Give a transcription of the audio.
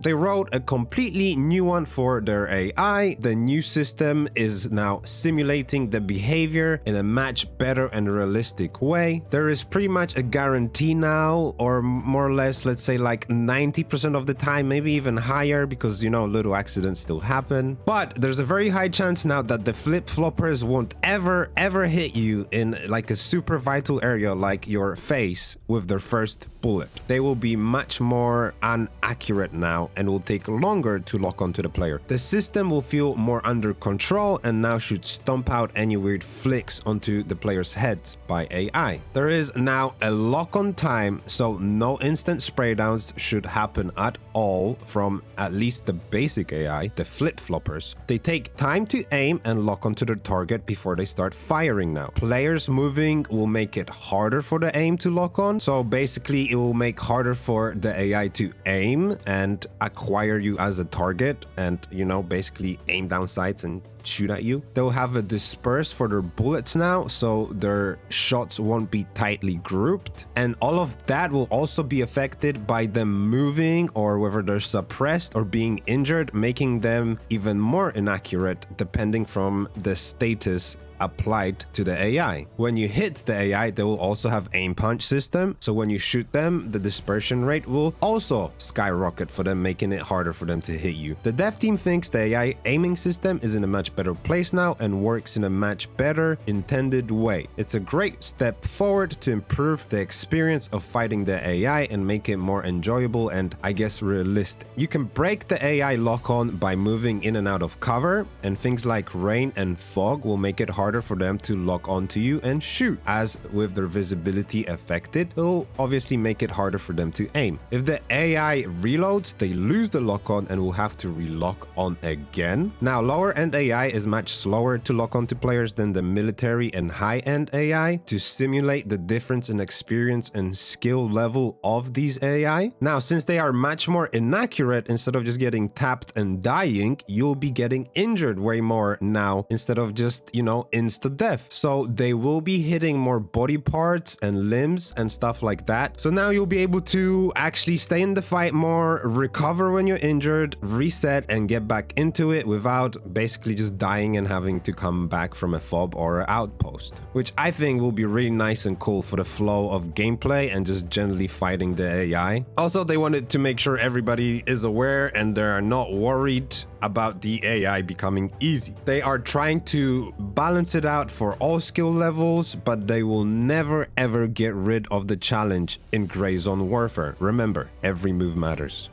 They wrote a completely new one for their AI. The new system is now simulating the behavior in a much better and realistic way. There is pretty much a guarantee now, or more or less, let's say like 90% of the time, maybe even higher, because, you know, little accidents still happen. But there's a very high chance now that the flip-floppers won't ever hit you in like a super vital area like your face with their first bullet. They will be much more inaccurate now and will take longer to lock onto the player. The system will feel more under control and now should stomp out any weird flicks onto the player's heads by AI. There is now a lock-on time, so no instant spray downs should happen at all from at least the basic AI, the flip-floppers. They take time to aim and lock onto their target before they start firing now. Players moving will make it harder for the aim to lock on, so basically it will make harder for the AI to aim and acquire you as a target and, you know, basically aim down sights and shoot at you. They'll have a disperse for their bullets now, so their shots won't be tightly grouped, and all of that will also be affected by them moving or whether they're suppressed or being injured, making them even more inaccurate depending from the status applied to the AI. When you hit the AI, they will also have aim punch system, so when you shoot them, the dispersion rate will also skyrocket for them, making it harder for them to hit you. The dev team thinks the AI aiming system is in a much better place now and works in a much better intended way. It's a great step forward to improve the experience of fighting the AI and make it more enjoyable and, I guess, realistic. You can break the AI lock on by moving in and out of cover, and things like rain and fog will make it harder for them to lock onto you and shoot. As with their visibility affected, it'll obviously make it harder for them to aim. If the AI reloads, they lose the lock on and will have to relock on again. Now, lower end AI is much slower to lock onto players than the military and high end AI to simulate the difference in experience and skill level of these AI. Now, since they are much more inaccurate, instead of just getting tapped and dying, you'll be getting injured way more now instead of just, you know, insta death. So they will be hitting more body parts and limbs and stuff like that. So now you'll be able to actually stay in the fight more, recover when you're injured, reset and get back into it without basically just dying and having to come back from a fob or an outpost, which I think will be really nice and cool for the flow of gameplay and just generally fighting the AI. Also, they wanted to make sure everybody is aware and they're not worried about the AI becoming easy. They are trying to balance it out for all skill levels, but they will never ever get rid of the challenge in gray zone warfare. Remember, every move matters.